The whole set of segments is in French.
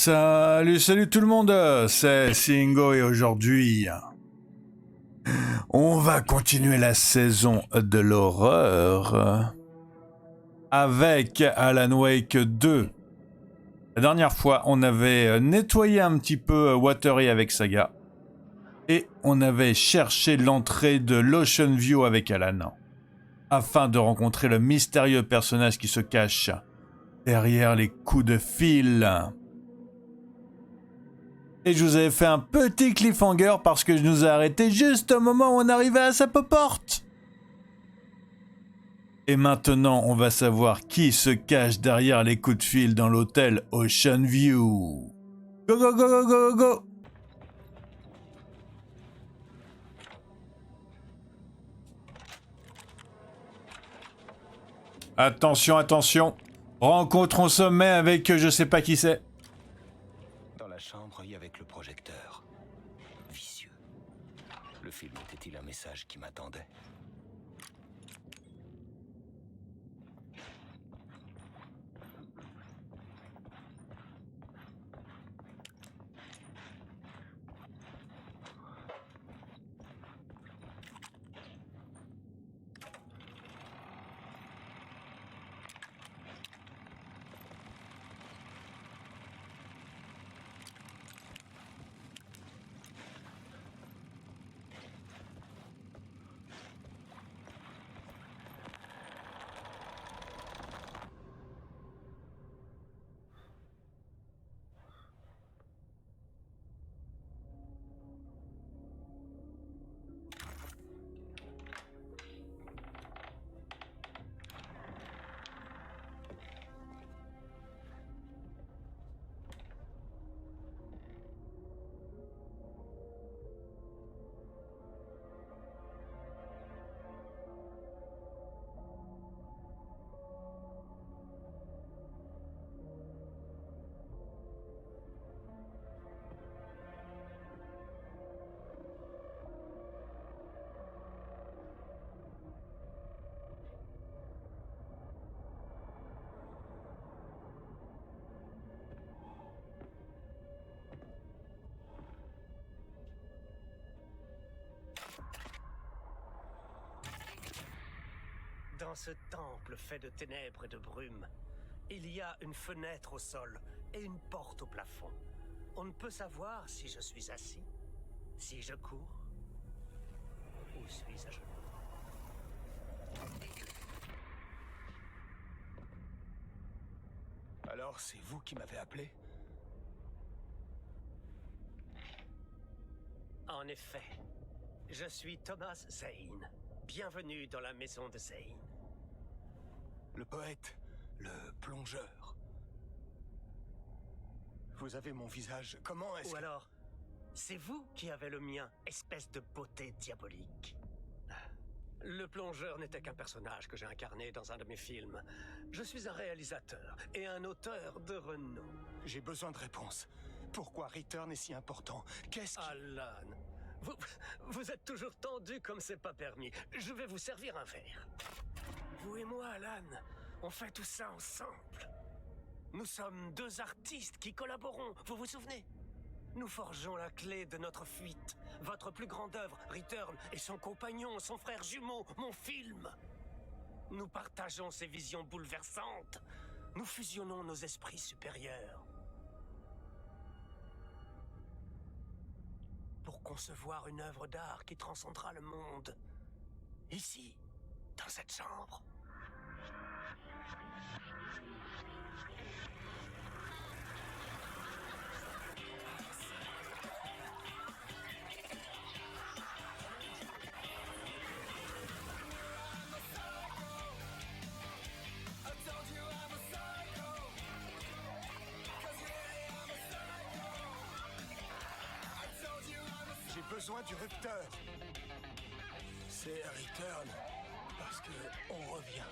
Salut tout le monde, c'est Singo et aujourd'hui, on va continuer la saison de l'horreur avec Alan Wake 2. La dernière fois, on avait nettoyé un petit peu Watery avec Saga et on avait cherché l'entrée de l'Ocean View avec Alan afin de rencontrer le mystérieux personnage qui se cache derrière les coups de fil. Et je vous avais fait un petit cliffhanger parce que je nous ai arrêté juste au moment où on arrivait à sa porte. Et maintenant, on va savoir qui se cache derrière les coups de fil dans l'hôtel Ocean View. Go go go go go go. Attention, attention. Rencontre au sommet avec je sais pas qui c'est. Dans la chambre, il y avait le projecteur. Vicieux. Le film était-il un message qui m'attendait ? Dans ce temple fait de ténèbres et de brume, il y a une fenêtre au sol et une porte au plafond. On ne peut savoir si je suis assis, si je cours, ou suis à genoux. Alors, c'est vous qui m'avez appelé ? En effet, je suis Thomas Zane. Bienvenue dans la maison de Zane. Le poète, le plongeur. Vous avez mon visage. Comment est-ce Ou que... alors, c'est vous qui avez le mien, espèce de beauté diabolique. Le plongeur n'était qu'un personnage que j'ai incarné dans un de mes films. Je suis un réalisateur et un auteur de renom. J'ai besoin de réponses. Pourquoi Return est si important ? Qu'est-ce qui... Alan, vous êtes toujours tendu comme c'est pas permis. Je vais vous servir un verre. Vous et moi, Alan, on fait tout ça ensemble. Nous sommes deux artistes qui collaborons, vous vous souvenez ? Nous forgeons la clé de notre fuite. Votre plus grande œuvre, Return, et son compagnon, son frère jumeau, mon film. Nous partageons ces visions bouleversantes. Nous fusionnons nos esprits supérieurs. Pour concevoir une œuvre d'art qui transcendra le monde. Ici, dans cette chambre. J'ai besoin du rupteur. C'est Return. Parce que on revient.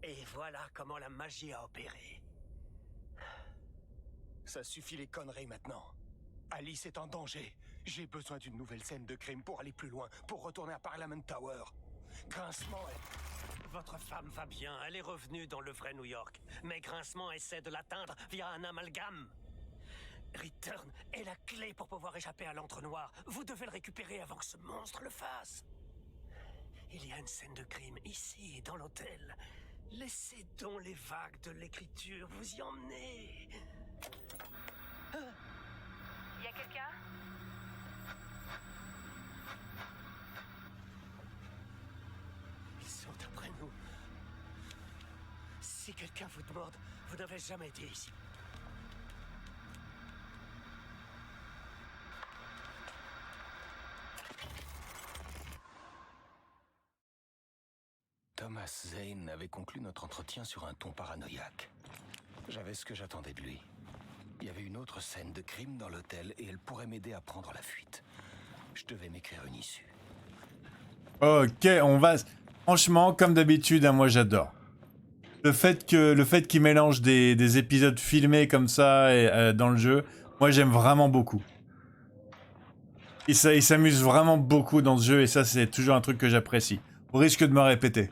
Et voilà comment la magie a opéré. Ça suffit les conneries maintenant. Alice est en danger. J'ai besoin d'une nouvelle scène de crime pour aller plus loin, pour retourner à Parliament Tower. Grincement est... Votre femme va bien, elle est revenue dans le vrai New York. Mais Grincement essaie de l'atteindre via un amalgame. Return est la clé pour pouvoir échapper à l'entre-noir. Vous devez le récupérer avant que ce monstre le fasse. Il y a une scène de crime ici, dans l'hôtel. Laissez donc les vagues de l'écriture vous y emmener. Y a quelqu'un? Ils sont après nous. Si quelqu'un vous demande, vous n'avez jamais été ici. Thomas Zane avait conclu notre entretien sur un ton paranoïaque. J'avais ce que j'attendais de lui. Il y avait une autre scène de crime dans l'hôtel et elle pourrait m'aider à prendre la fuite. Je devais m'écrire une issue. Ok, on va... Franchement, comme d'habitude, hein, moi j'adore. Le fait qu'il mélange des épisodes filmés comme ça et, dans le jeu, moi j'aime vraiment beaucoup. Il s'amuse vraiment beaucoup dans ce jeu et ça c'est toujours un truc que j'apprécie. Au risque de me répéter.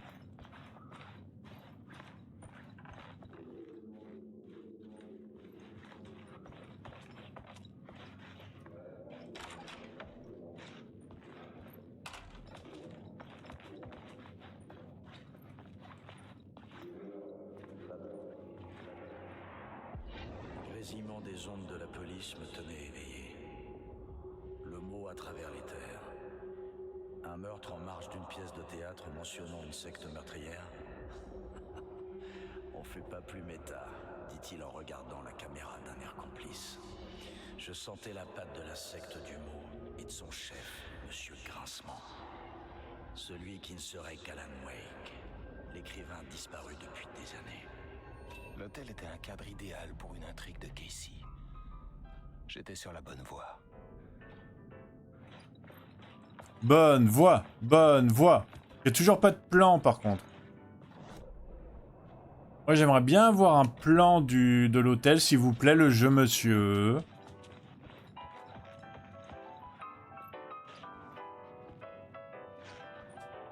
Le grésillement des ondes de la police me tenait éveillé. Le mot à travers les terres. Un meurtre en marge d'une pièce de théâtre mentionnant une secte meurtrière. On fait pas plus méta, dit-il en regardant la caméra d'un air complice. Je sentais la patte de la secte du mot et de son chef, Monsieur Grincement. Celui qui ne serait qu'Alan Wake, l'écrivain disparu depuis des années. L'hôtel était un cadre idéal pour une intrigue de Casey. J'étais sur la bonne voie. Bonne voix, bonne voix. J'ai toujours pas de plan par contre. Moi j'aimerais bien avoir un plan de l'hôtel, s'il vous plaît, le jeu monsieur.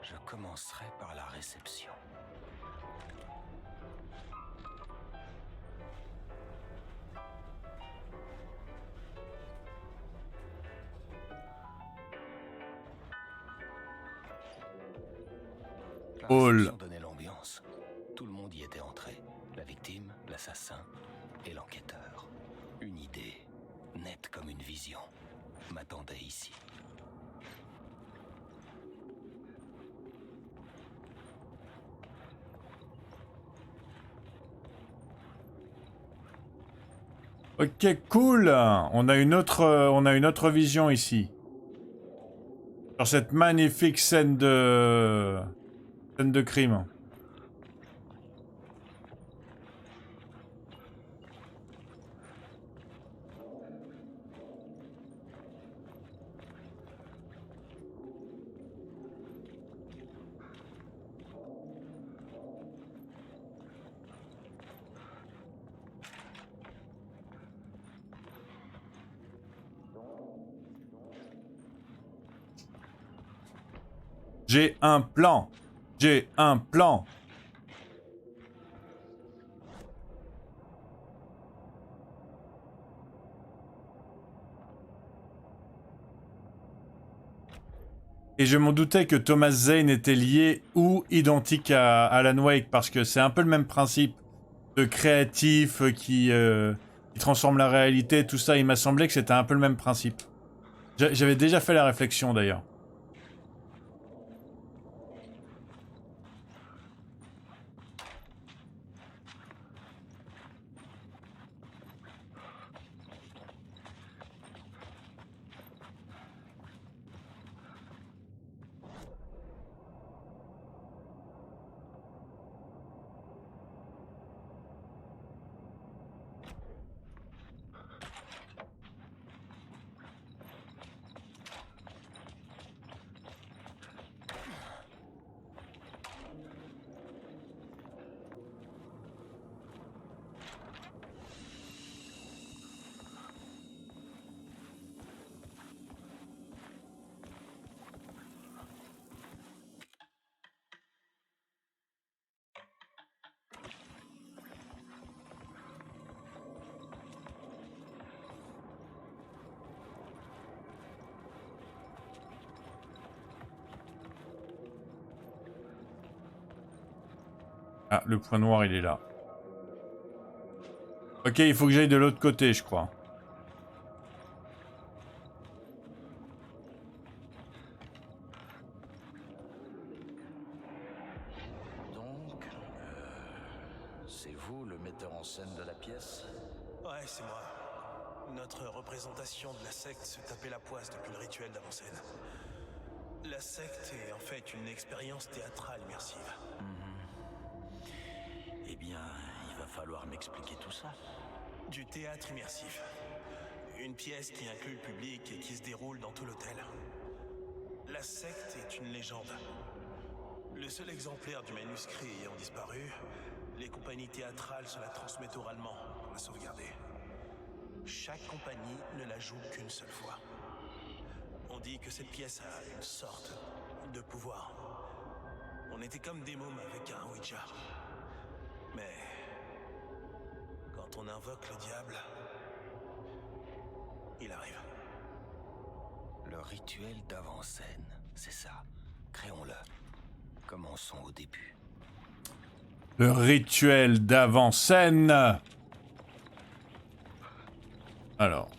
Je commencerai par la réception. La Hall. réception donnait l'ambiance. Tout le monde y était entré. La victime, l'assassin et l'enquêteur. Une idée, nette comme une vision, m'attendait ici. Ok, cool. On a une autre vision ici. Sur cette magnifique scène de crime. J'ai un plan. J'ai un plan. Et je m'en doutais que Thomas Zane était lié ou identique à Alan Wake, parce que c'est un peu le même principe de créatif qui transforme la réalité, tout ça. Il m'a semblé que c'était un peu le même principe. J'avais déjà fait la réflexion d'ailleurs. Ah, le point noir, il est là. Ok, il faut que j'aille de l'autre côté, je crois. Donc, c'est vous le metteur en scène de la pièce? Ouais, c'est moi. Notre représentation de la secte se tapait la poisse depuis le rituel d'avant-scène. La secte est en fait une expérience théâtrale immersive. Eh bien, il va falloir m'expliquer tout ça. Du théâtre immersif. Une pièce qui inclut le public et qui se déroule dans tout l'hôtel. La secte est une légende. Le seul exemplaire du manuscrit ayant disparu, les compagnies théâtrales se la transmettent oralement pour la sauvegarder. Chaque compagnie ne la joue qu'une seule fois. On dit que cette pièce a une sorte de pouvoir. On était comme des mômes avec un Ouija. Mais quand on invoque le diable, il arrive. Le rituel d'avant-scène, c'est ça. Créons-le. Commençons au début. Le rituel d'avant-scène. Alors.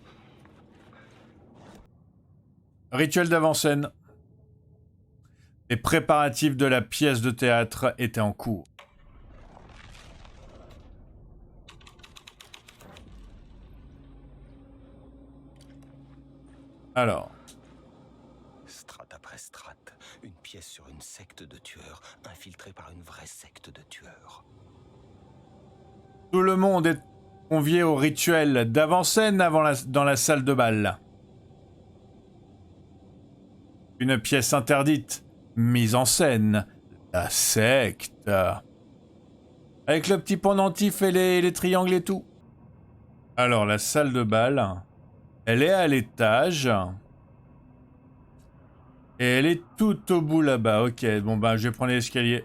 Rituel d'avant-scène. Les préparatifs de la pièce de théâtre étaient en cours. Alors. Strate après strate, une pièce sur une secte de tueurs, infiltrée par une vraie secte de tueurs. Tout le monde est convié au rituel d'avant-scène dans la salle de bal. Une pièce interdite, mise en scène, la secte. Avec le petit pendentif et les triangles et tout. Alors, la salle de bal, elle est à l'étage. Et elle est tout au bout là-bas. Ok, bon bah je vais prendre l'escalier.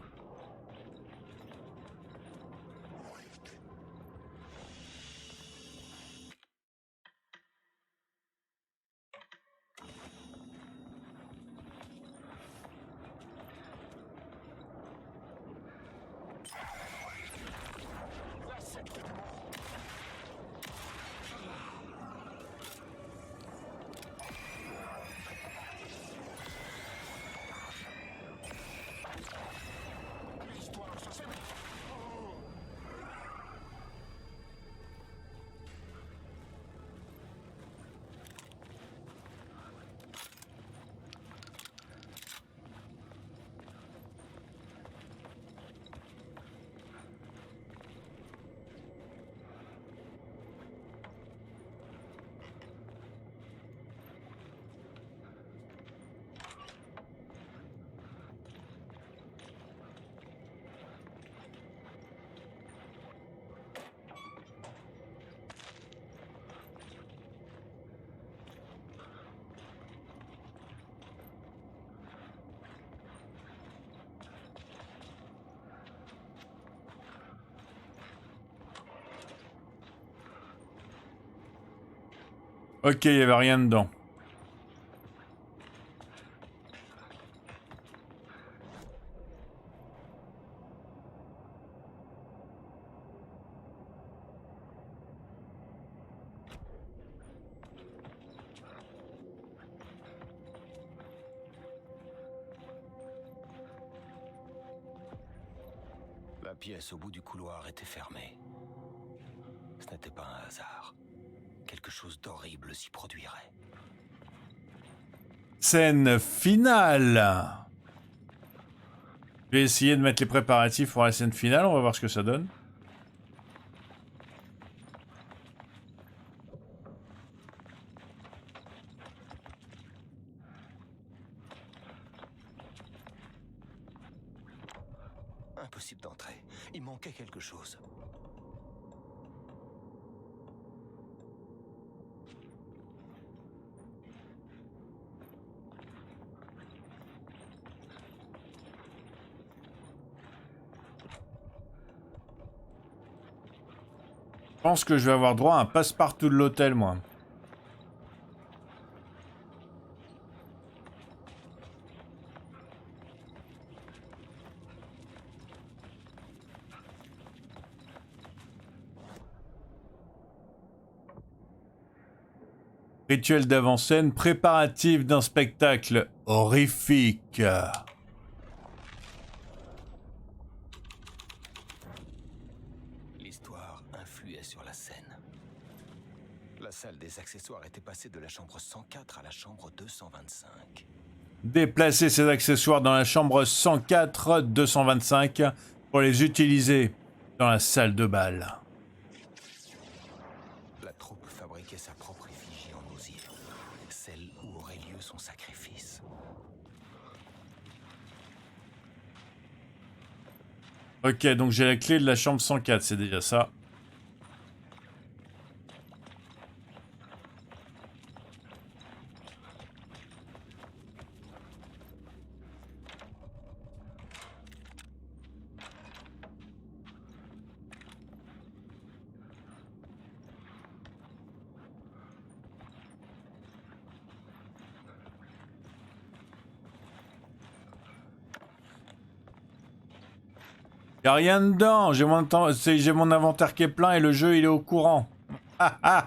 Ok, il n'y avait rien dedans. La pièce au bout du couloir était fermée. Ce n'était pas un hasard. Quelque chose d'horrible s'y produirait. Scène finale. Je vais essayer de mettre les préparatifs pour la scène finale. On va voir ce que ça donne. Impossible d'entrer. Il manquait quelque chose. Je pense que je vais avoir droit à un passe-partout de l'hôtel, moi. Rituel d'avant-scène, préparatif d'un spectacle horrifique. L'histoire influait sur la scène. La salle des accessoires était passée de la chambre 104 à la chambre 225. Déplacer ces accessoires dans la chambre 104-225 pour les utiliser dans la salle de bal. La troupe fabriquait sa propre effigie en osier, celle où aurait lieu son sacrifice. Ok, donc j'ai la clé de la chambre 104, c'est déjà ça. Y'a rien dedans, j'ai mon inventaire qui est plein et le jeu il est au courant. Ah ah.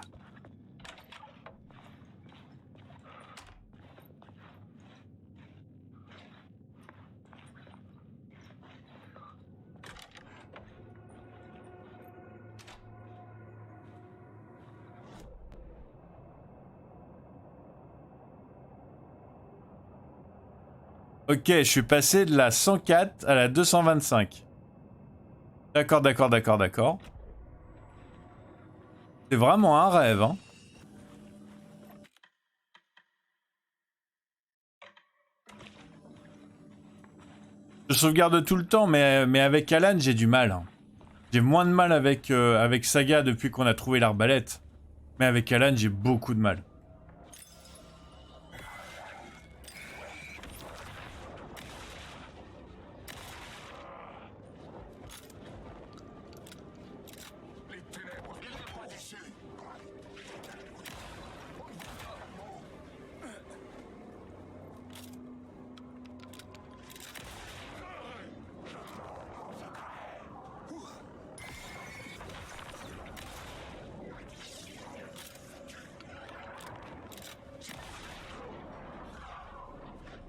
Ok, je suis passé de la 104 à la 225. D'accord, d'accord, d'accord, d'accord. C'est vraiment un rêve, hein. Je sauvegarde tout le temps, mais avec Alan, j'ai du mal. Hein. J'ai moins de mal avec Saga depuis qu'on a trouvé l'arbalète. Mais avec Alan, j'ai beaucoup de mal.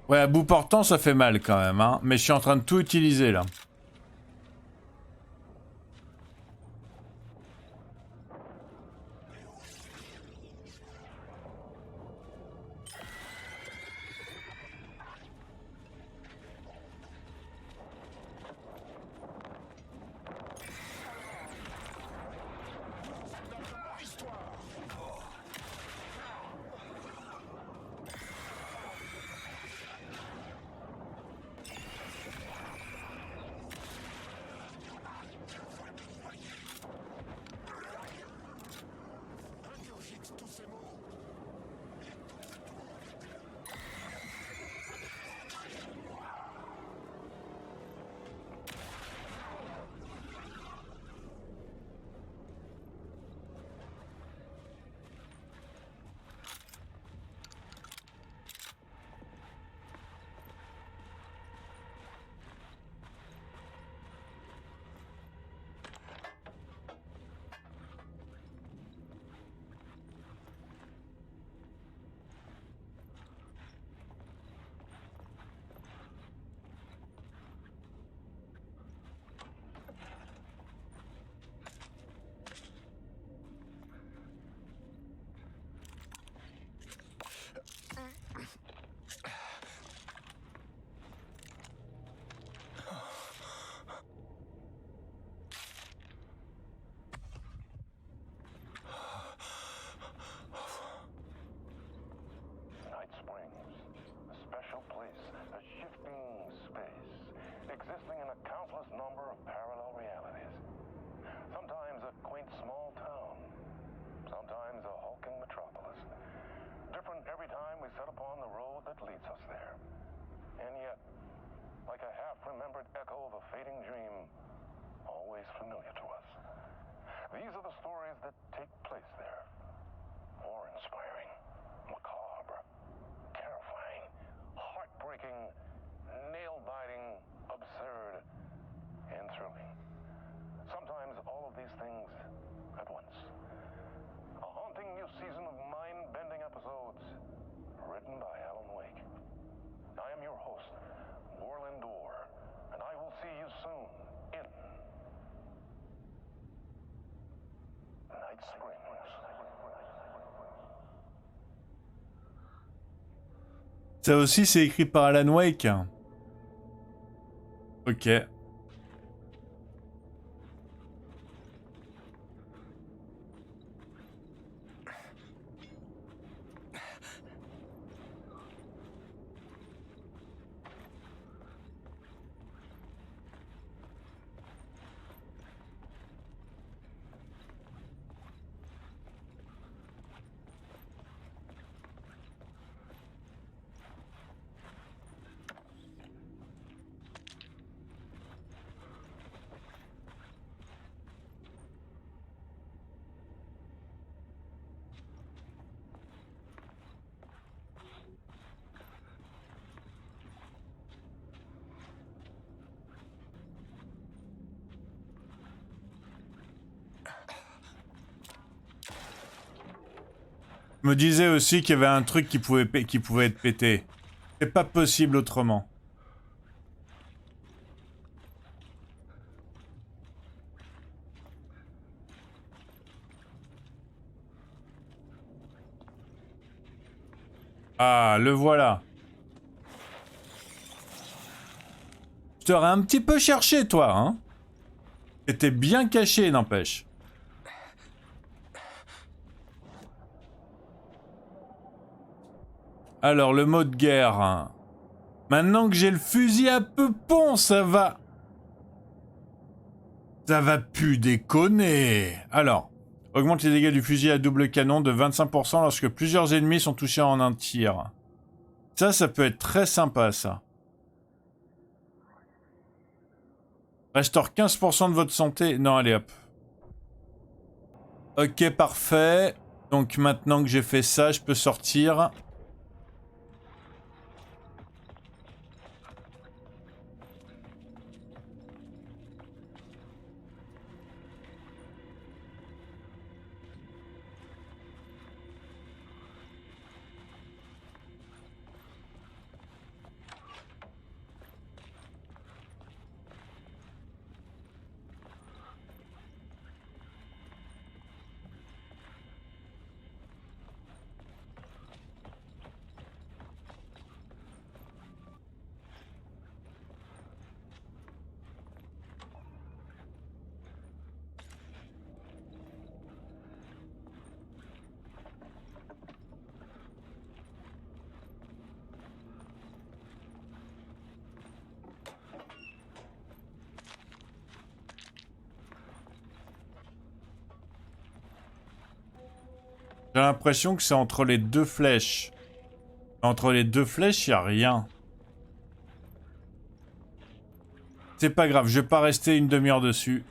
Ouais, à bout portant, ça fait mal quand même, hein. Mais je suis en train de tout utiliser, là. Ça aussi, c'est écrit par Alan Wake. Ok. Je me disais aussi qu'il y avait un truc qui pouvait être pété. C'est pas possible autrement. Ah, le voilà. Je t'aurais un petit peu cherché, toi, hein. T'étais bien caché, n'empêche. Alors, le mode guerre. Hein. Maintenant que j'ai le fusil à peupon, ça va... Ça va plus déconner. Alors, augmente les dégâts du fusil à double canon de 25% lorsque plusieurs ennemis sont touchés en un tir. Ça peut être très sympa, ça. Restaure 15% de votre santé. Non, allez, hop. Ok, parfait. Donc, maintenant que j'ai fait ça, je peux sortir. J'ai l'impression que c'est entre les deux flèches. Entre les deux flèches, il n'y a rien. C'est pas grave, je vais pas rester une demi-heure dessus.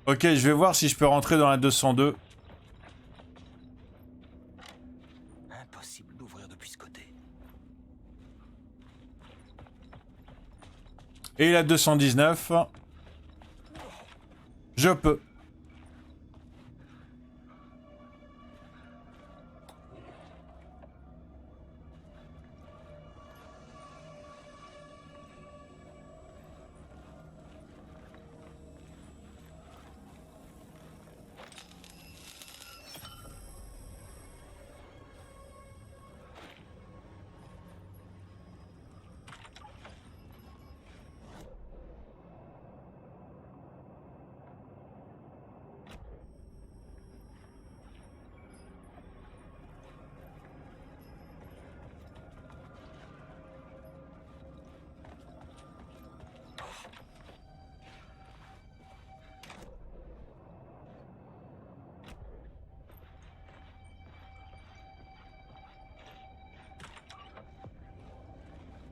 Ok, je vais voir si je peux rentrer dans la 202. Impossible d'ouvrir depuis ce côté. Et la 219. Je peux.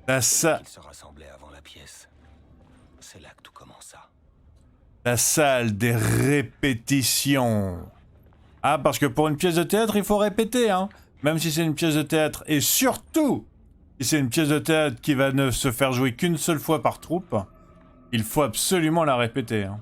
La salle. Ils se rassemblaient avant la pièce. C'est là que tout commença. La salle des répétitions. Ah, parce que pour une pièce de théâtre, il faut répéter, hein. Même si c'est une pièce de théâtre. Et surtout, si c'est une pièce de théâtre qui va ne se faire jouer qu'une seule fois par troupe, il faut absolument la répéter, hein.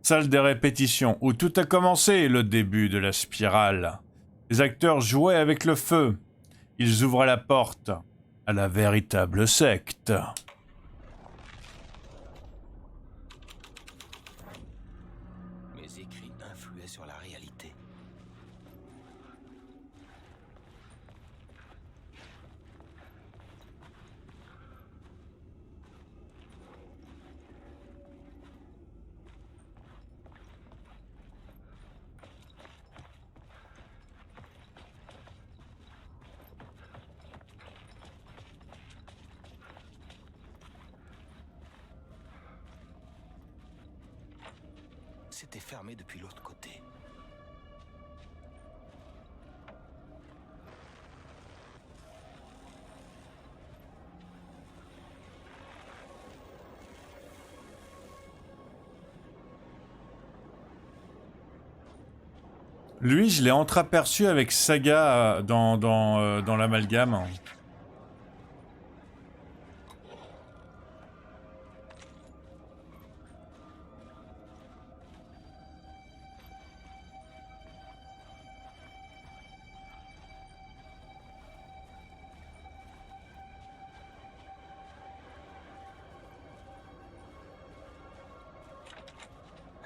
Salle des répétitions, où tout a commencé, le début de la spirale. Les acteurs jouaient avec le feu. Ils ouvraient la porte à la véritable secte. Mes écrits influaient sur la réalité. C'était fermé depuis l'autre côté. Lui, je l'ai entreaperçu avec Saga dans l'amalgame.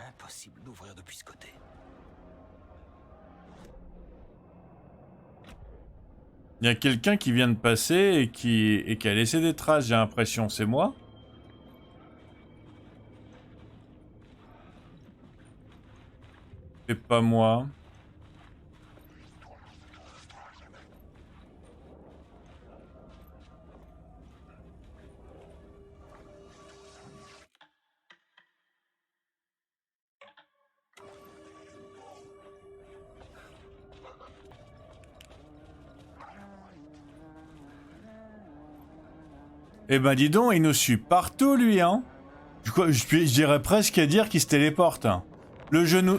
Impossible d'ouvrir depuis ce côté. Il y a quelqu'un qui vient de passer et qui a laissé des traces, j'ai l'impression. C'est moi? C'est pas moi. Eh ben dis donc, il nous suit partout lui, hein. Je dirais presque à dire qu'il se téléporte. Hein. Le genou...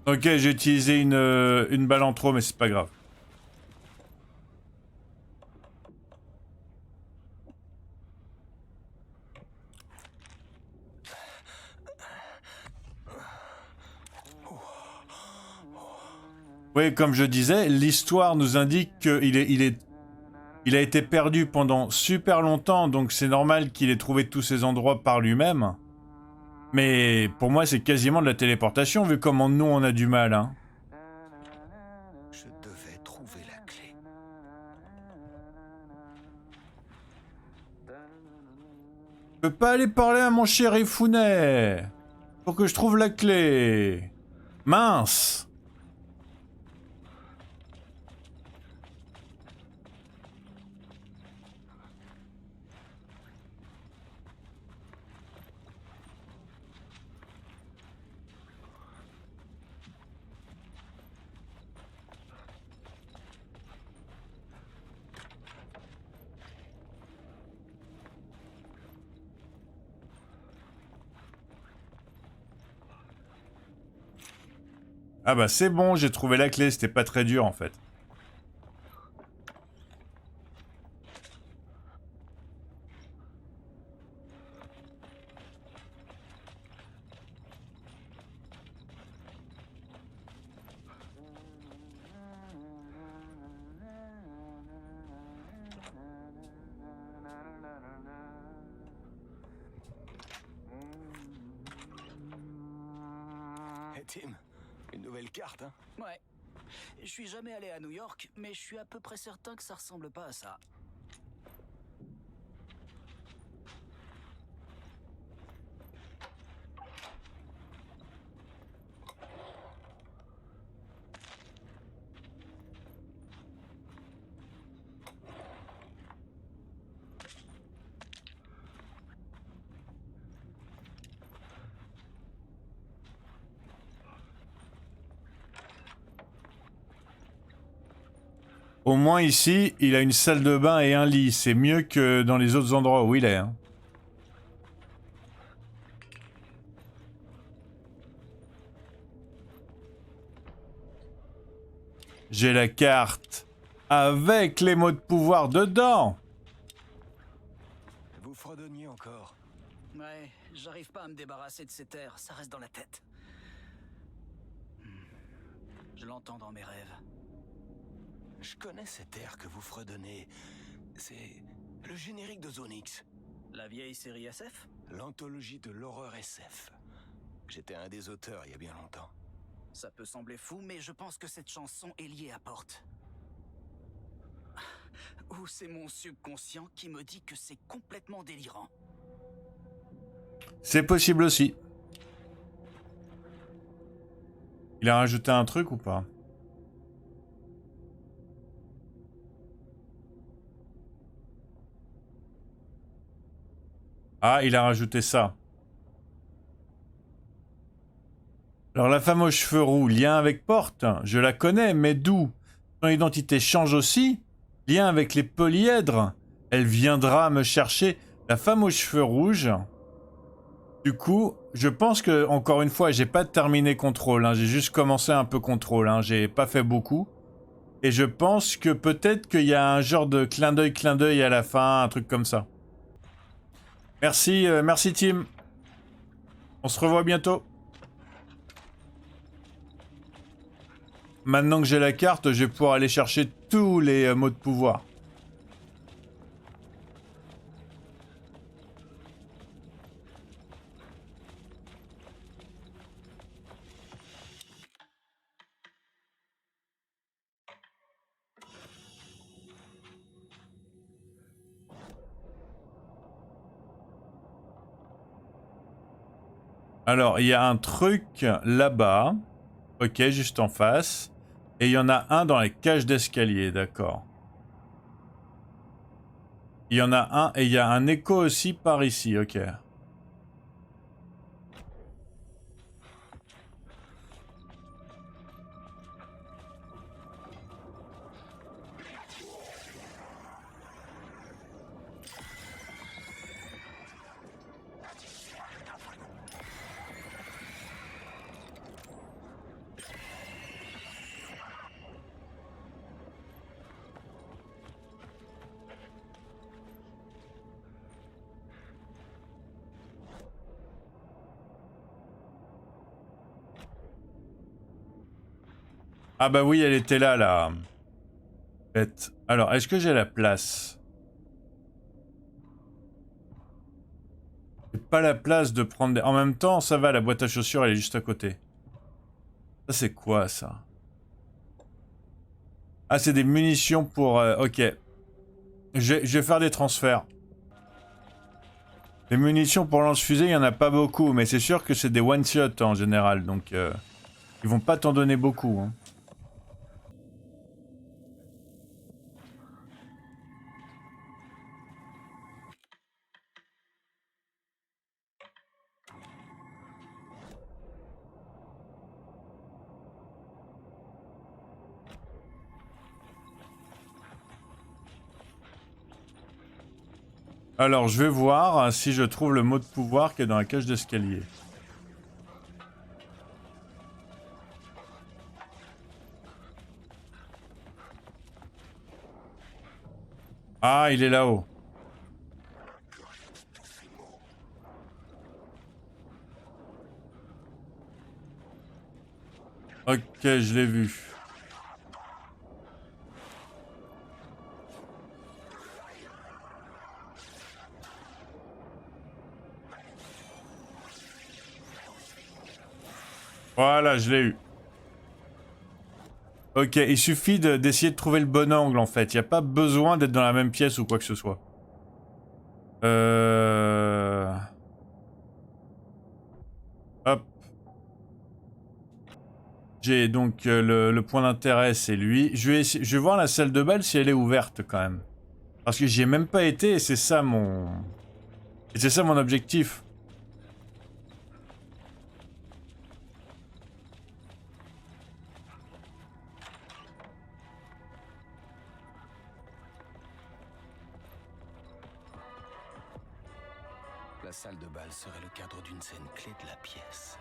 Ok, j'ai utilisé une balle en trop, mais c'est pas grave. Oui, comme je disais, l'histoire nous indique qu'il a été perdu pendant super longtemps, donc c'est normal qu'il ait trouvé tous ces endroits par lui-même. Mais pour moi, c'est quasiment de la téléportation, vu comment nous, on a du mal, hein. Je devais trouver la clé. Je peux pas aller parler à mon chéri Founet. Faut que je trouve la clé. Mince. Ah bah c'est bon, j'ai trouvé la clé, c'était pas très dur en fait. Hey Tim, une nouvelle carte, hein? Ouais. Je suis jamais allé à New York, mais je suis à peu près certain que ça ressemble pas à ça. Au moins ici, il a une salle de bain et un lit. C'est mieux que dans les autres endroits où il est. Hein. J'ai la carte avec les mots de pouvoir dedans. Vous fredonniez encore. Ouais, j'arrive pas à me débarrasser de ces terres, ça reste dans la tête. Je l'entends dans mes rêves. Je connais cet air que vous fredonnez. C'est le générique de Zone X. La vieille série SF? L'anthologie de l'horreur SF. J'étais un des auteurs il y a bien longtemps. Ça peut sembler fou, mais je pense que cette chanson est liée à Porte. Ou c'est mon subconscient qui me dit que c'est complètement délirant. C'est possible aussi. Il a rajouté un truc ou pas? Ah, il a rajouté ça. Alors la femme aux cheveux roux, lien avec Porte, je la connais, mais d'où? Son identité change aussi. Lien avec les polyèdres. Elle viendra me chercher. La femme aux cheveux rouges. Du coup, je pense que, encore une fois, j'ai pas terminé Contrôle. Hein, j'ai juste commencé un peu Contrôle. Hein, j'ai pas fait beaucoup. Et je pense que peut-être qu'il y a un genre de clin d'œil à la fin, un truc comme ça. Merci, merci Tim. On se revoit bientôt. Maintenant que j'ai la carte, je vais pouvoir aller chercher tous les mots de pouvoir. Alors, il y a un truc là-bas. Ok, juste en face. Et il y en a un dans les cages d'escalier, d'accord. Il y en a un et il y a un écho aussi par ici, ok. Ah bah oui, elle était là, là. Bête. Alors, est-ce que j'ai la place? J'ai pas la place de prendre des... En même temps, ça va, la boîte à chaussures, elle est juste à côté. Ça, c'est quoi, ça? Ah, c'est des munitions pour... ok. Je vais faire des transferts. Les munitions pour lance-fusée, il n'y en a pas beaucoup, mais c'est sûr que c'est des one-shot en général, donc... ils vont pas t'en donner beaucoup, hein. Alors, je vais voir si je trouve le mot de pouvoir qui est dans la cage d'escalier. Ah, il est là-haut. Ok, je l'ai vu. Voilà, je l'ai eu. Ok, il suffit d'essayer de trouver le bon angle en fait. Il n'y a pas besoin d'être dans la même pièce ou quoi que ce soit. Hop. J'ai donc le point d'intérêt, c'est lui. Je vais voir la salle de bal si elle est ouverte quand même. Parce que j'y ai même pas été et c'est ça mon... Et c'est ça mon objectif. La salle de bal serait le cadre d'une scène clé de la pièce.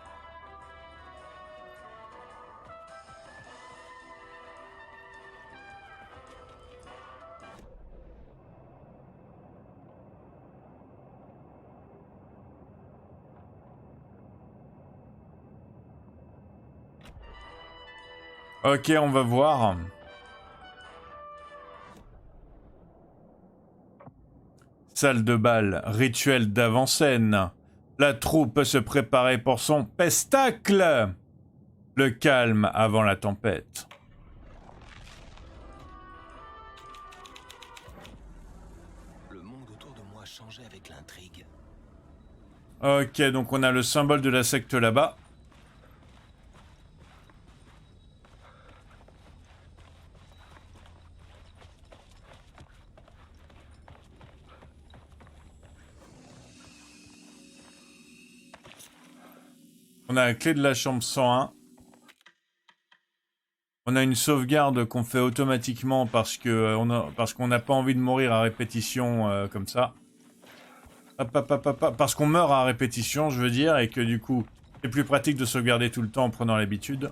Ok, on va voir. Salle de bal, rituel d'avant-scène. La troupe peut se préparer pour son pestacle. Le calme avant la tempête. Le monde autour de moi changeait avec l'intrigue. Ok, donc on a le symbole de la secte là-bas. On a la clé de la chambre 101. On a une sauvegarde qu'on fait automatiquement parce qu'on n'a pas envie de mourir à répétition comme ça. Parce qu'on meurt à répétition, je veux dire, et que du coup, c'est plus pratique de sauvegarder tout le temps en prenant l'habitude.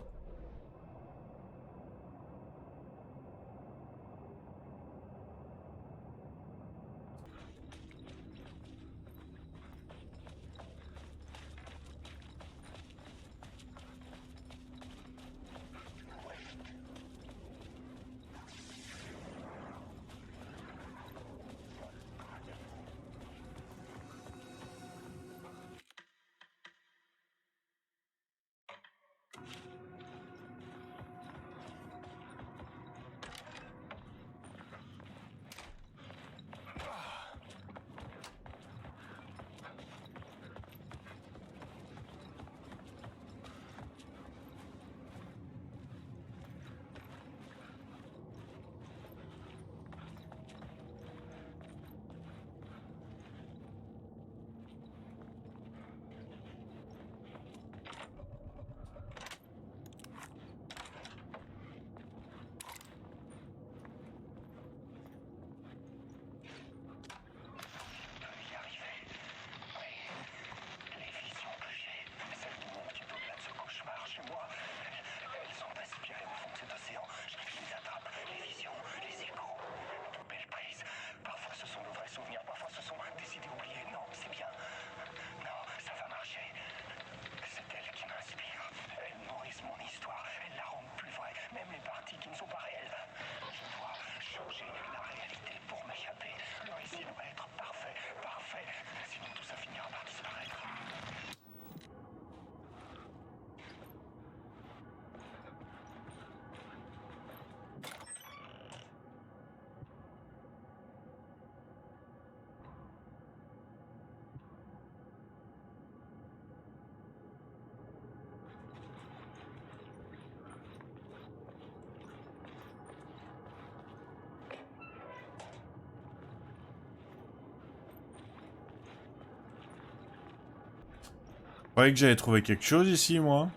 Je croyais que j'avais trouvé quelque chose ici, moi.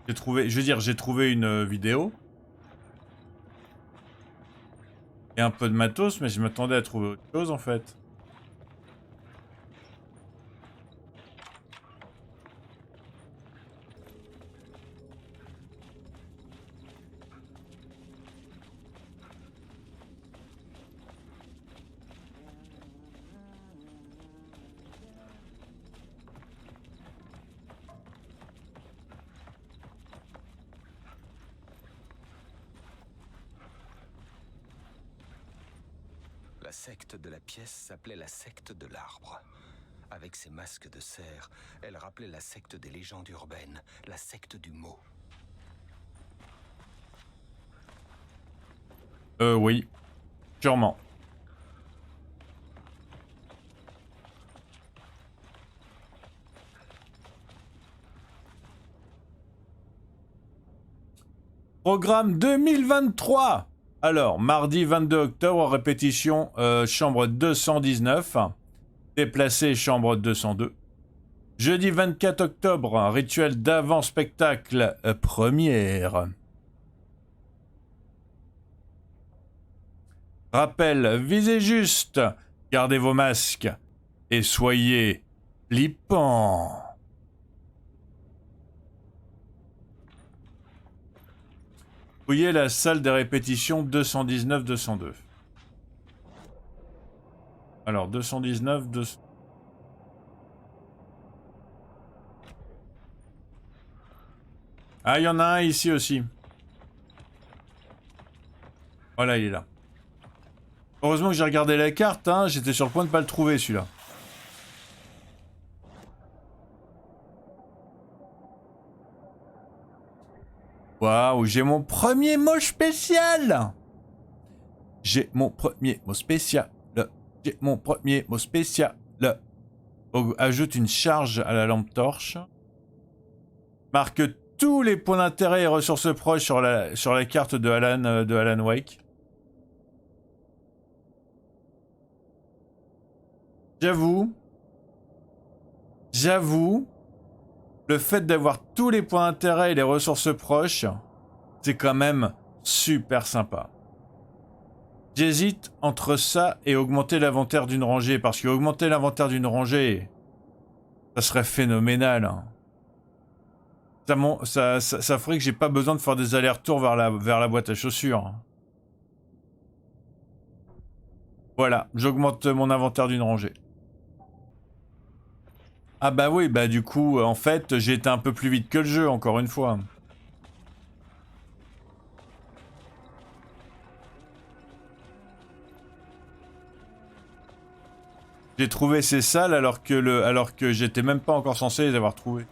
J'ai trouvé une vidéo. Et un peu de matos, mais je m'attendais à trouver autre chose, en fait. La secte de la pièce s'appelait la secte de l'arbre. Avec ses masques de cerf, elle rappelait la secte des légendes urbaines, la secte du mot. Oui. Sûrement. Programme 2023. Alors, mardi 22 octobre, répétition, chambre 219. Déplacé, chambre 202. Jeudi 24 octobre, rituel d'avant-spectacle, première. Rappel, visez juste. Gardez vos masques et soyez flippants. Fouillez la salle des répétitions 219-202. Alors 219, 200... Ah, il y en a un ici aussi. Voilà, il est là. Heureusement que j'ai regardé la carte, hein, j'étais sur le point de pas le trouver celui-là. Waouh, j'ai mon premier mot spécial. J'ai mon premier mot spécial. J'ai mon premier mot spécial. Ajoute une charge à la lampe torche. Marque tous les points d'intérêt et ressources proches sur la carte de Alan Wake. J'avoue, le fait d'avoir tous les points d'intérêt et les ressources proches, c'est quand même super sympa. J'hésite entre ça et augmenter l'inventaire d'une rangée, parce que augmenter l'inventaire d'une rangée, ça serait phénoménal. Hein. Ça ferait que j'ai pas besoin de faire des allers-retours vers la boîte à chaussures. Voilà, j'augmente mon inventaire d'une rangée. Ah bah oui, bah du coup, en fait, j'ai été un peu plus vite que le jeu, encore une fois. J'ai trouvé ces salles alors que j'étais même pas encore censé les avoir trouvées.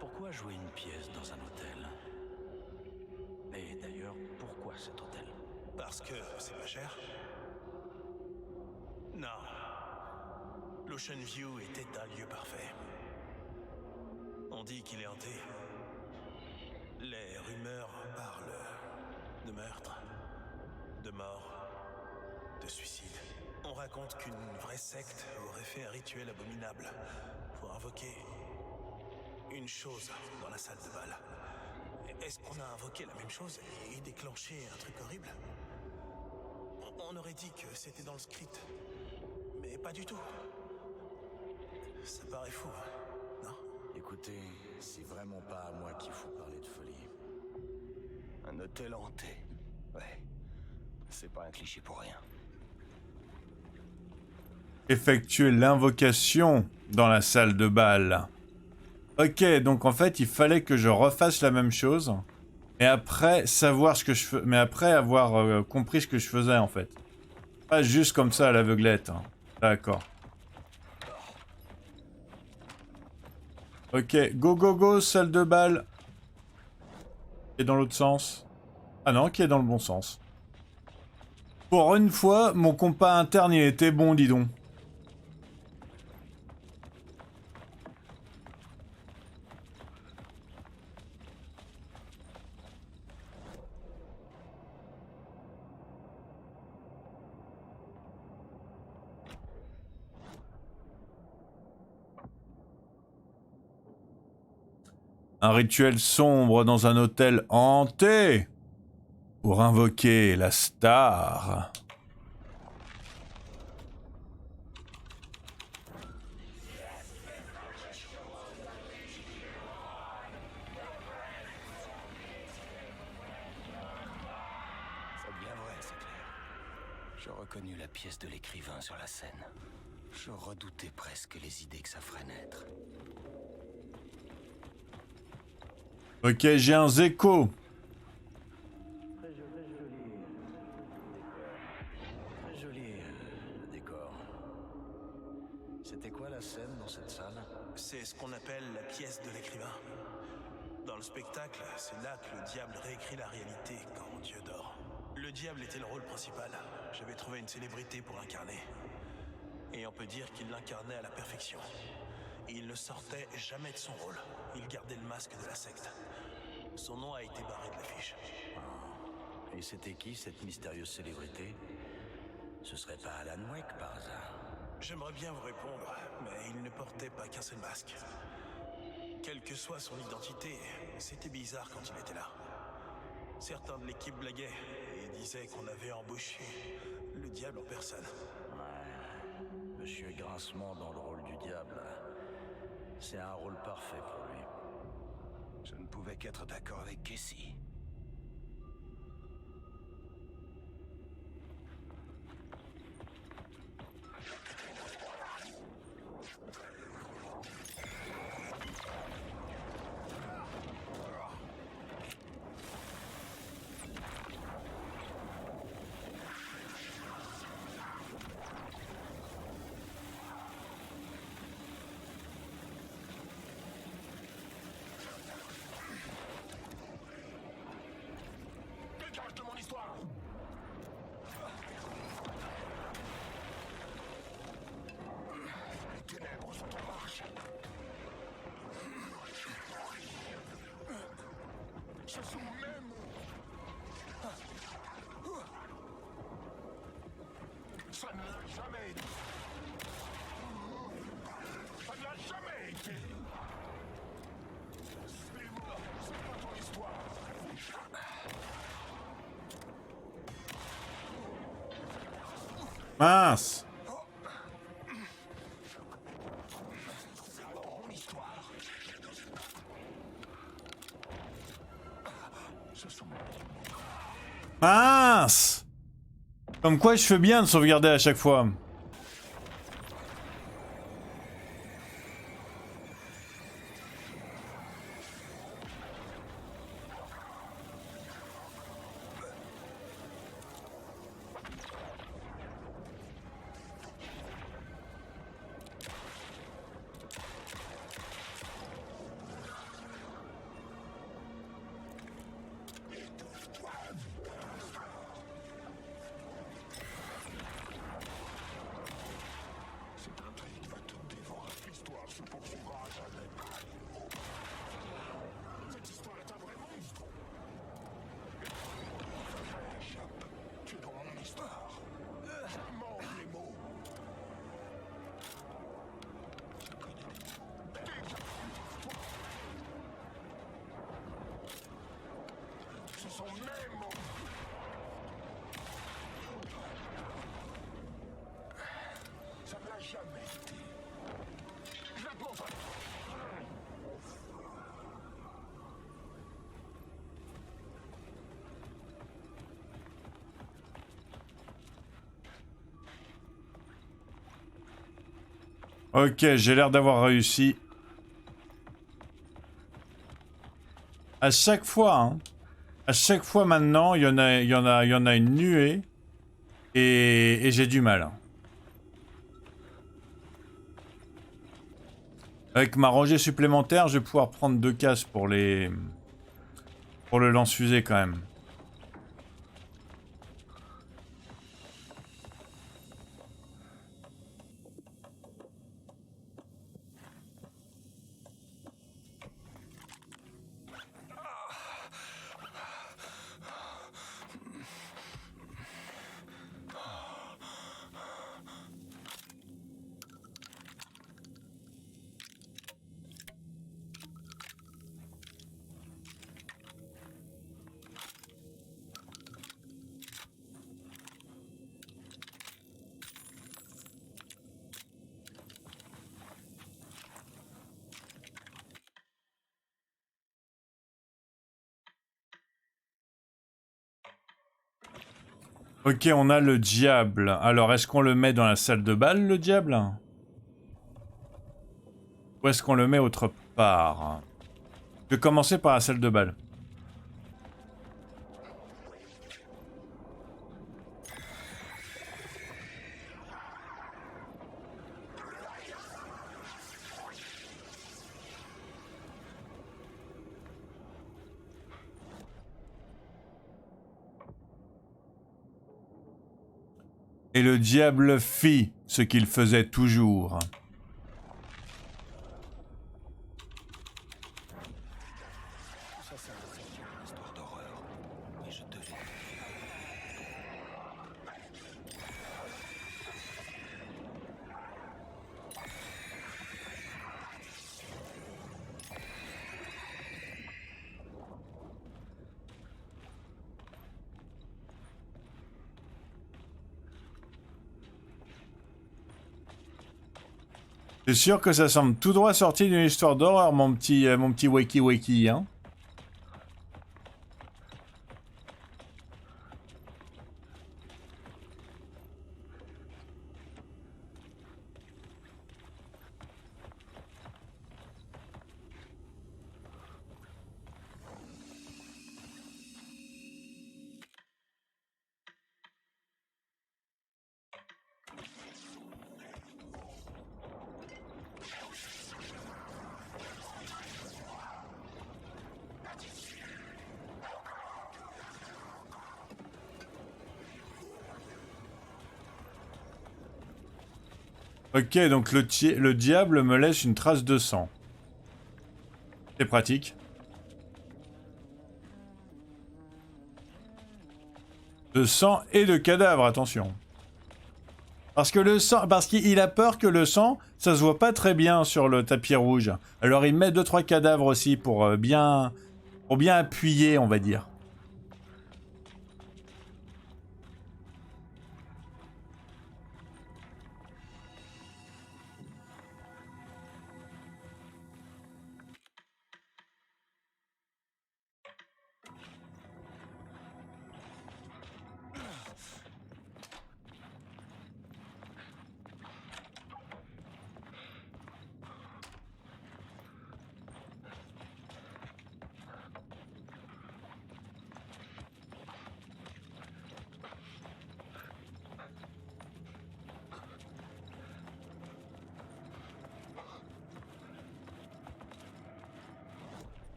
Pourquoi jouer une pièce dans un hôtel? Et d'ailleurs, pourquoi cet hôtel? Parce que c'est pas cher. Non. L'Ocean View était un lieu parfait. On dit qu'il est hanté. Les rumeurs parlent de meurtres, de morts, de suicides. On raconte qu'une vraie secte aurait fait un rituel abominable pour invoquer une chose dans la salle de bal. Est-ce qu'on a invoqué la même chose et déclenché un truc horrible? On aurait dit que c'était dans le script, mais pas du tout. Ça paraît fou, non? Écoutez, c'est vraiment pas à moi qu'il faut parler de folie. Un hôtel hanté. Ouais. C'est pas un cliché pour rien. Effectuer l'invocation dans la salle de bal. Ok, donc en fait, il fallait que je refasse la même chose. Et après, savoir ce que je fais. Mais après avoir compris ce que je faisais, en fait. Pas juste comme ça à l'aveuglette. Hein. D'accord. Ok, go go go, salle de bal. Qui est dans l'autre sens. Ah non, qui est dans le bon sens. Pour une fois, mon compas interne, il était bon, dis donc. Un rituel sombre dans un hôtel hanté pour invoquer la star. Je reconnus la pièce de l'écrivain sur la scène. Je redoutais presque les idées que ça ferait naître. Ok, j'ai un Zeko. Très joli décor. C'était quoi la scène dans cette salle? C'est ce qu'on appelle la pièce de l'écrivain. Dans le spectacle, c'est là que le diable réécrit la réalité quand Dieu dort. Le diable était le rôle principal. J'avais trouvé une célébrité pour l'incarner. Et on peut dire qu'il l'incarnait à la perfection. Et il ne sortait jamais de son rôle. Il gardait le masque de la secte. Son nom a été barré de l'affiche. Et c'était qui cette mystérieuse célébrité? Ce serait pas Alan Wake par hasard? J'aimerais bien vous répondre, mais il ne portait pas qu'un seul masque. Quelle que soit son identité, c'était bizarre quand il était là. Certains de l'équipe blaguaient et disaient qu'on avait embauché le diable en personne. Ouais, Monsieur Grincement dans le rôle du diable. C'est un rôle parfait pour lui. Je ne pouvais qu'être d'accord avec Casey. Dégage de mon histoire! Les ténèbres sont en marche. Ce sont mes mots. Ça ne l'a jamais été. Ça ne l'a jamais été. Suis-moi, c'est pas ton histoire. Mince. Mon histoire. Ce sont Mince. Comme quoi, je fais bien de sauvegarder à chaque fois. Cette intrigue va te dévorer. L'histoire se poursuivra à jamais. Cette histoire est un vrai monstre. Échappe. Tu es dans mon histoire. Mange les mots. Ce sont mes mots. Ça ne l'a jamais été. Je la pense pas. Ok, j'ai l'air d'avoir réussi. À chaque fois, hein. À chaque fois maintenant, il y en a une nuée. Et j'ai du mal. Avec ma rangée supplémentaire, je vais pouvoir prendre 2 cases pour le lance-fusée quand même. Ok, on a le diable. Alors, est-ce qu'on le met dans la salle de bal, le diable? Ou est-ce qu'on le met autre part? Je vais commencer par la salle de bal. Et le diable fit ce qu'il faisait toujours. Ça, c'est une histoire d'horreur. Mais je devais. C'est sûr que ça semble tout droit sorti d'une histoire d'horreur, mon petit wakey wakey, hein. Ok, donc le diable me laisse une trace de sang. C'est pratique. De sang et de cadavre, attention. Parce que le sang, parce qu'il a peur que le sang, ça se voit pas très bien sur le tapis rouge. Alors il met 2-3 cadavres aussi pour bien appuyer, on va dire.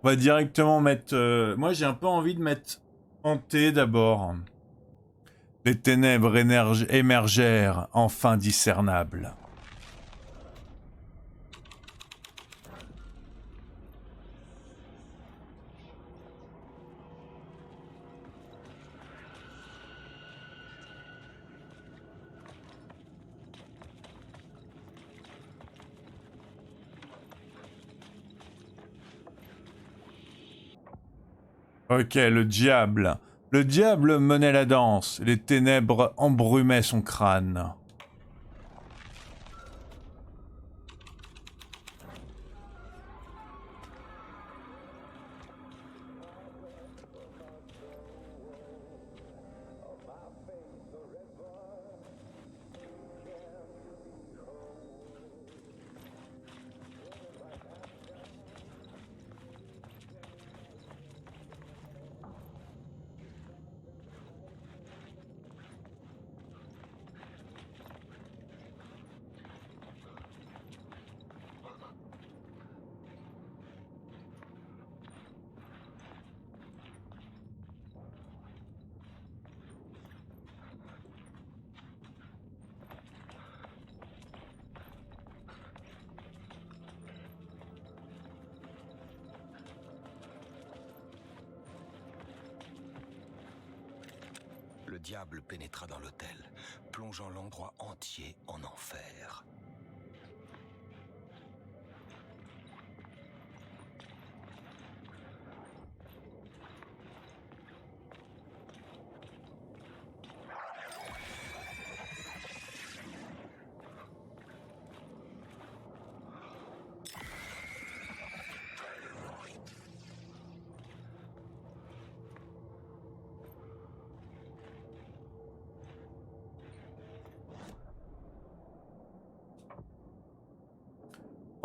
On va directement mettre... Moi, j'ai un peu envie de mettre hanté d'abord. Les ténèbres émergèrent, enfin discernables. Ok, le diable. Le diable menait la danse. Les ténèbres embrumaient son crâne. Le diable pénétra dans l'hôtel, plongeant l'endroit entier en enfer.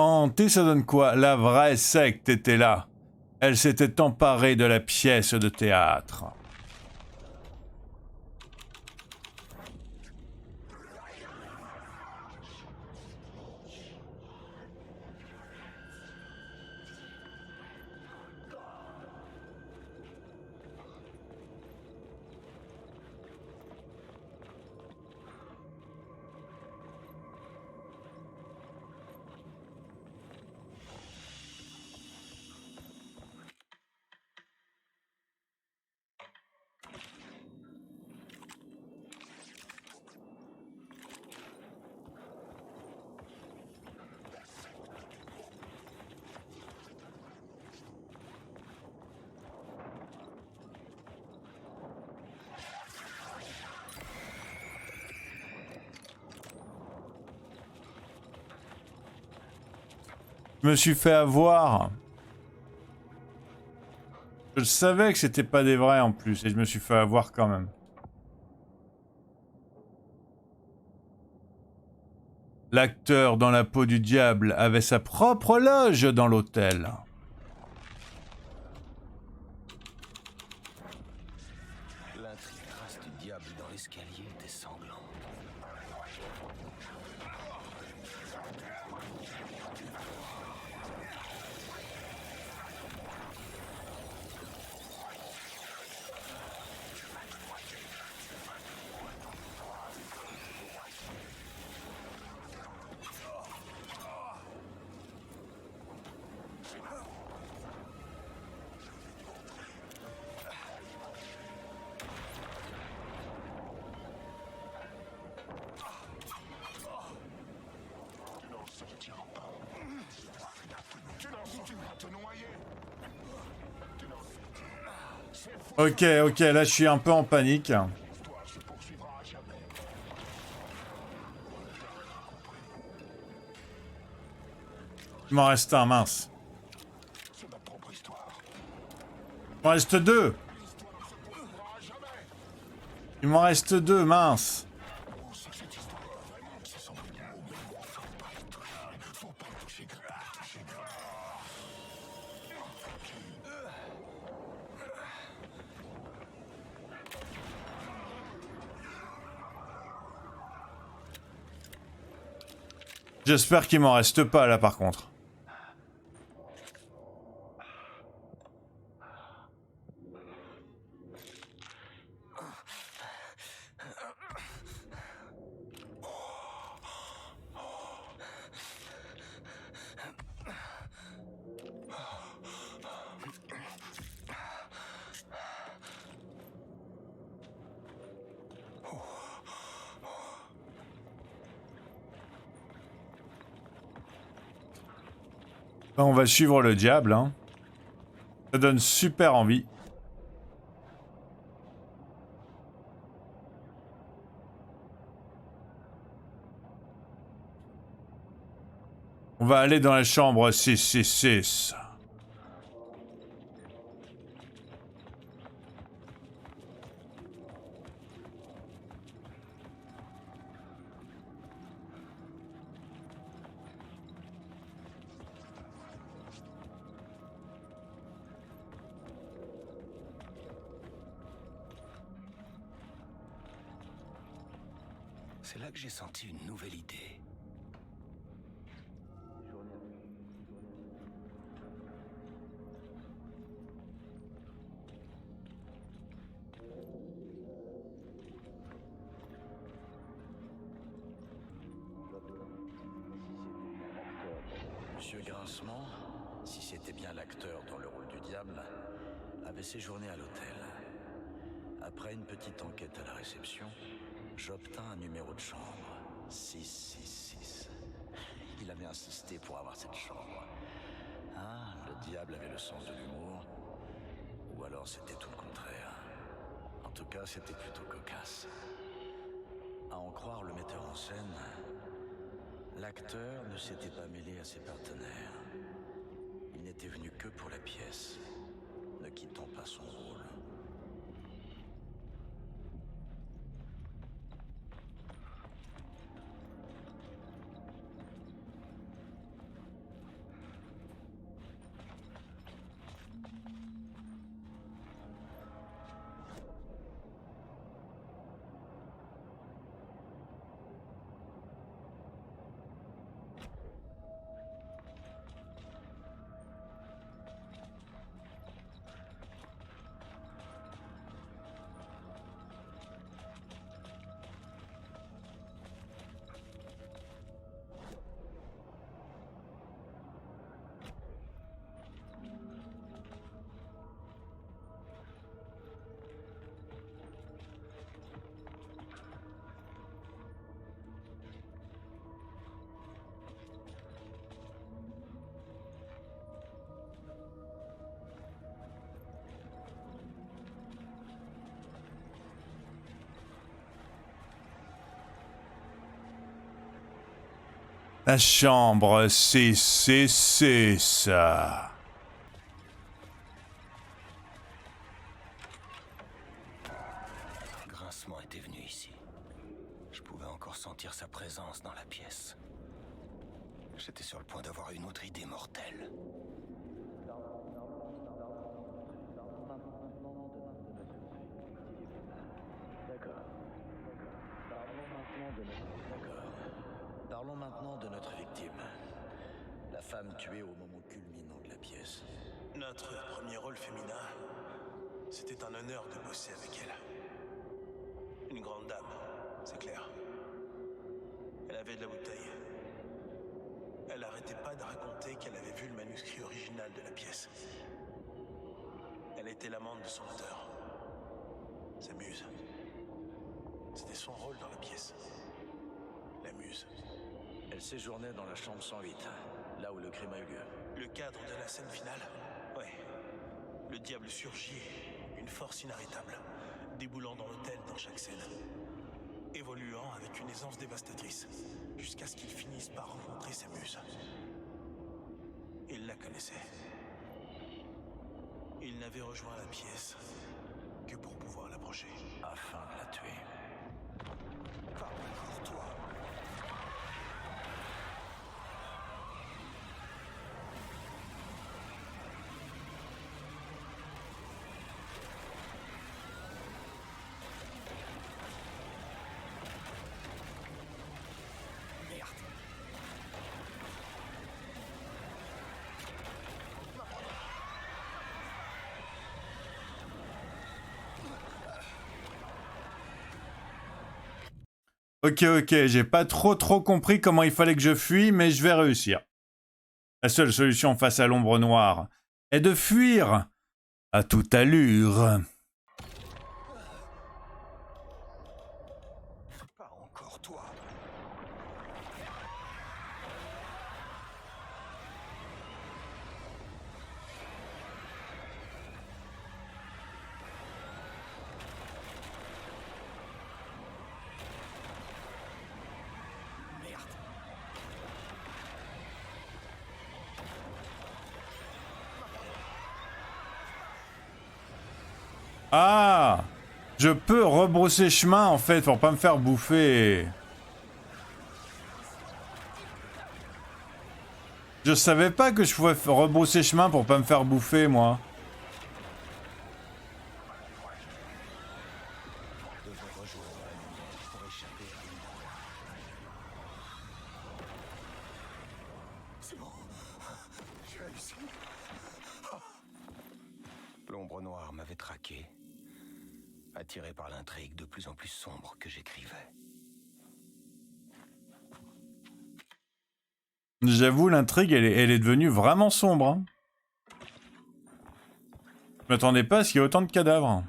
Hanté, ça donne quoi? La vraie secte était là. Elle s'était emparée de la pièce de théâtre. Je me suis fait avoir. Je savais que c'était pas des vrais en plus, et je me suis fait avoir quand même. L'acteur dans la peau du diable avait sa propre loge dans l'hôtel. L'intrigue trace du diable dans l'escalier était sanglante. Ok, là je suis un peu en panique. Il m'en reste un, mince. Il m'en reste deux. Il m'en reste deux, mince. J'espère qu'il m'en reste pas là par contre. On va suivre le diable, hein. Ça donne super envie. On va aller dans la chambre 666. C'est là que j'ai senti une nouvelle idée. Monsieur Grincement, si c'était bien l'acteur dans le rôle du diable, avait séjourné à l'hôtel. Après une petite enquête à la réception, j'obtins un numéro de chambre, 666. Il avait insisté pour avoir cette chambre. Ah, le diable avait le sens de l'humour. Ou alors c'était tout le contraire. En tout cas, c'était plutôt cocasse. À en croire le metteur en scène, l'acteur ne s'était pas mêlé à ses partenaires. Il n'était venu que pour la pièce, ne quittant pas son rôle. La chambre 666. Grincement était venu ici. Je pouvais encore sentir sa présence dans la pièce. J'étais sur le point d'avoir une autre idée mortelle. Parlons maintenant de notre victime. La femme tuée au moment culminant de la pièce. Notre premier rôle féminin, c'était un honneur de bosser avec elle. Une grande dame, c'est clair. Elle avait de la bouteille. Elle arrêtait pas de raconter qu'elle avait vu le manuscrit original de la pièce. Elle était l'amante de son auteur. Sa muse. C'était son rôle dans la pièce. La muse. Elle séjournait dans la chambre 108, là où le crime a eu lieu. Le cadre de la scène finale? Ouais. Le diable surgit, une force inarrêtable, déboulant dans l'hôtel dans chaque scène. Évoluant avec une aisance dévastatrice, jusqu'à ce qu'il finisse par rencontrer sa muse. Il la connaissait. Il n'avait rejoint la pièce que pour pouvoir l'approcher. Afin de la tuer. Parle encore, toi. Ok, j'ai pas trop compris comment il fallait que je fuis, mais je vais réussir. La seule solution face à l'ombre noire est de fuir à toute allure. Pas encore, toi. Ah! Je peux rebrousser chemin en fait pour pas me faire bouffer. Je savais pas que je pouvais rebrousser chemin pour pas me faire bouffer moi. C'est bon. J'ai réussi. L'ombre noire m'avait traqué, attiré par l'intrigue de plus en plus sombre que j'écrivais. J'avoue, l'intrigue, elle est devenue vraiment sombre. Hein. Je m'attendais pas à ce qu'il y ait autant de cadavres.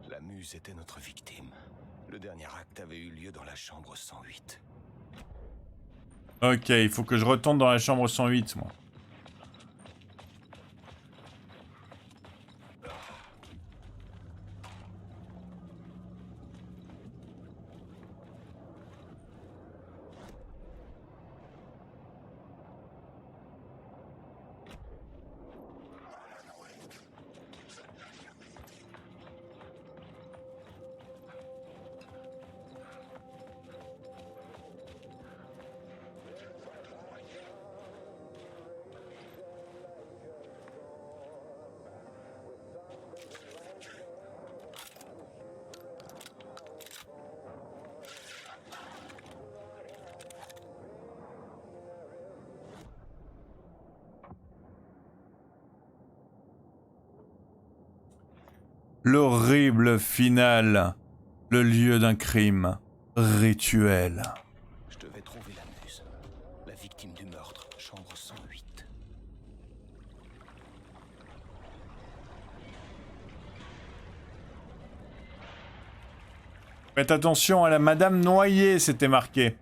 La muse était notre victime. Le dernier acte avait eu lieu dans la chambre 108. Ok, il faut que je retourne dans la chambre 108, moi. L'horrible finale, le lieu d'un crime rituel. Je devais trouver la muse, la victime du meurtre, chambre 108. Faites attention à la madame noyée, c'était marqué.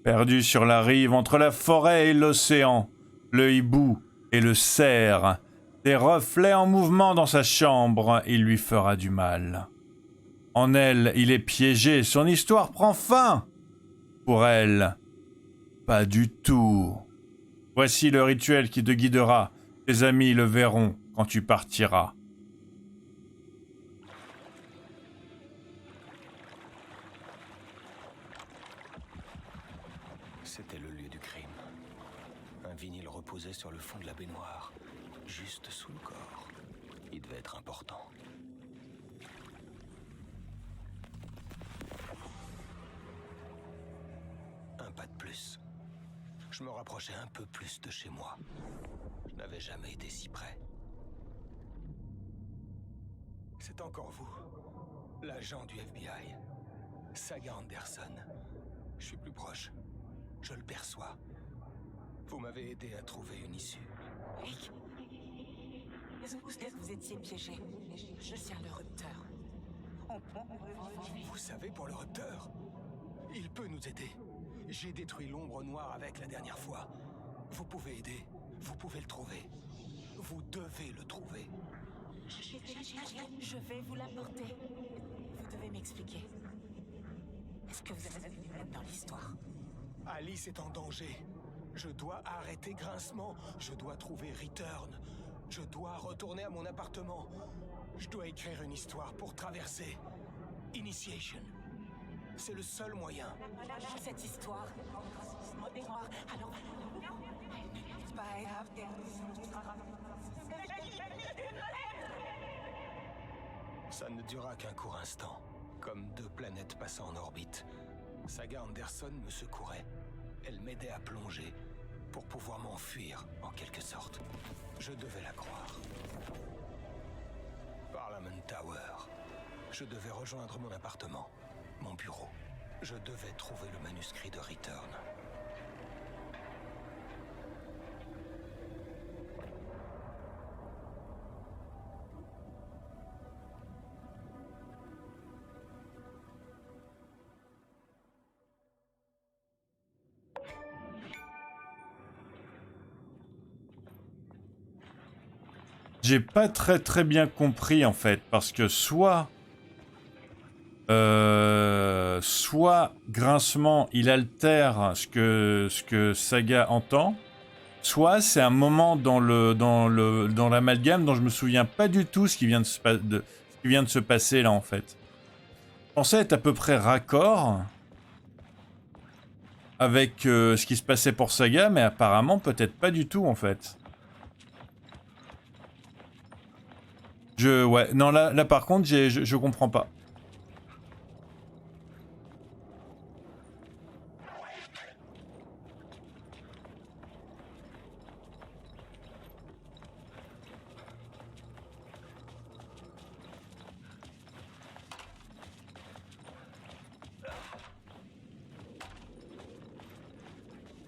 Perdu sur la rive entre la forêt et l'océan, le hibou et le cerf, des reflets en mouvement dans sa chambre, il lui fera du mal. En elle, il est piégé, son histoire prend fin. Pour elle, pas du tout. Voici le rituel qui te guidera. Tes amis le verront quand tu partiras. C'était le lieu du crime. Un vinyle reposait sur le fond de la baignoire, juste sous le corps. Il devait être important. Un pas de plus. Je me rapprochais un peu plus de chez moi. Je n'avais jamais été si près. C'est encore vous, l'agent du FBI, Saga Anderson. Je suis plus proche. Je le perçois. Vous m'avez aidé à trouver une issue. Rick, vous étiez piégé. Je tiens le rupteur. Vous savez, pour le Rupteur, il peut nous aider. J'ai détruit l'ombre noire avec la dernière fois. Vous pouvez aider. Vous pouvez le trouver. Vous devez le trouver. Je vais vous l'apporter. Vous devez m'expliquer. Est-ce que vous avez une lettre dans l'histoire? Alice est en danger. Je dois arrêter Grincement. Je dois trouver Return. Je dois retourner à mon appartement. Je dois écrire une histoire pour traverser. Initiation. C'est le seul moyen. Cette histoire. Alors. Ça ne durera qu'un court instant, comme deux planètes passant en orbite. Saga Anderson me secourait. Elle m'aidait à plonger, pour pouvoir m'enfuir, en quelque sorte. Je devais la croire. Parliament Tower. Je devais rejoindre mon appartement, mon bureau. Je devais trouver le manuscrit de Return. J'ai pas très bien compris en fait, parce que soit Grincement il altère ce que Saga entend, soit c'est un moment dans l'amalgame dont je me souviens pas du tout ce qui vient de se passer là en fait. Je pensais être à peu près raccord avec ce qui se passait pour Saga, mais apparemment peut-être pas du tout en fait. Ouais, non, là par contre, je comprends pas.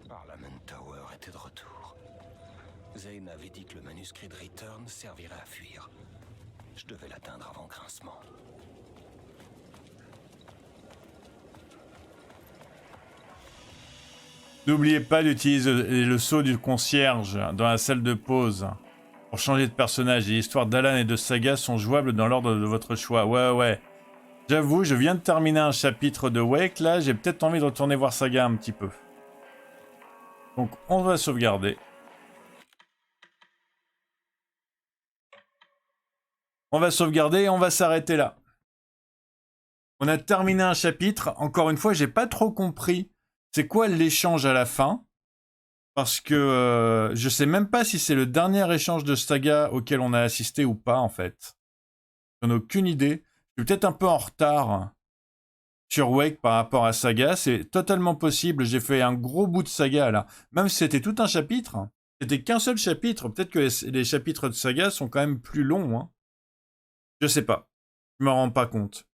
Parliament Tower était de retour. Zane avait dit que le manuscrit de Return servirait à fuir. Je devais l'atteindre avant Grincement. N'oubliez pas d'utiliser le sceau du concierge dans la salle de pause pour changer de personnage. Les histoires d'Alan et de Saga sont jouables dans l'ordre de votre choix. Ouais. J'avoue, je viens de terminer un chapitre de Wake, là, j'ai peut-être envie de retourner voir Saga un petit peu. Donc, on va sauvegarder. On va sauvegarder et on va s'arrêter là. On a terminé un chapitre. Encore une fois, j'ai pas trop compris c'est quoi l'échange à la fin. Parce que je sais même pas si c'est le dernier échange de Saga auquel on a assisté ou pas, en fait. J'en ai aucune idée. Je suis peut-être un peu en retard sur Wake par rapport à Saga. C'est totalement possible. J'ai fait un gros bout de Saga, là. Même si c'était tout un chapitre. C'était qu'un seul chapitre. Peut-être que les chapitres de Saga sont quand même plus longs, hein. Je sais pas. Je me rends pas compte.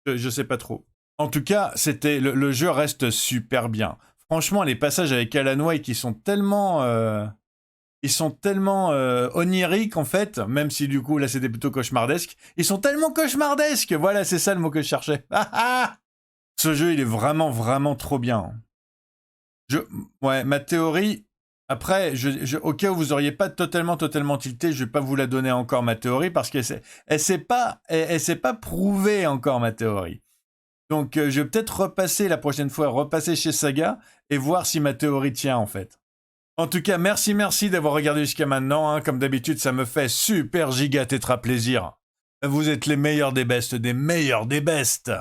Je sais pas trop. En tout cas, le jeu reste super bien. Franchement, les passages avec Alan Wake, ils sont tellement oniriques en fait, même si du coup là c'était plutôt cauchemardesque. Ils sont tellement cauchemardesques. Voilà, c'est ça le mot que je cherchais. Ce jeu, il est vraiment trop bien. Ouais, ma théorie... Après, au cas où vous auriez pas totalement tilté, je vais pas vous la donner encore, ma théorie, parce qu'elle s'est pas prouvée encore, ma théorie. Donc, je vais peut-être repasser la prochaine fois, repasser chez Saga, et voir si ma théorie tient, en fait. En tout cas, merci d'avoir regardé jusqu'à maintenant. Hein. Comme d'habitude, ça me fait super giga tétra plaisir. Vous êtes les meilleurs des bestes, des meilleurs des bestes.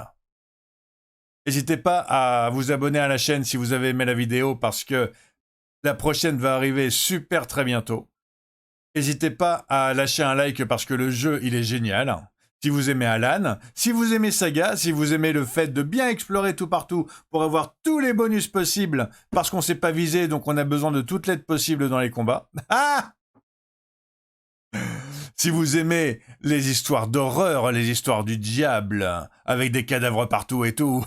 N'hésitez pas à vous abonner à la chaîne si vous avez aimé la vidéo, parce que la prochaine va arriver super très bientôt. N'hésitez pas à lâcher un like parce que le jeu, il est génial. Si vous aimez Alan, si vous aimez Saga, si vous aimez le fait de bien explorer tout partout pour avoir tous les bonus possibles, parce qu'on ne s'est pas visé, donc on a besoin de toute l'aide possible dans les combats. Ah! Si vous aimez les histoires d'horreur, les histoires du diable, avec des cadavres partout et tout.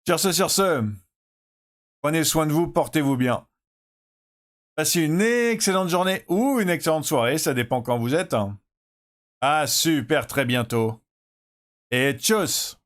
Sur ce, prenez soin de vous, portez-vous bien. Passez une excellente journée ou une excellente soirée, ça dépend quand vous êtes. À super très bientôt. Et tchuss!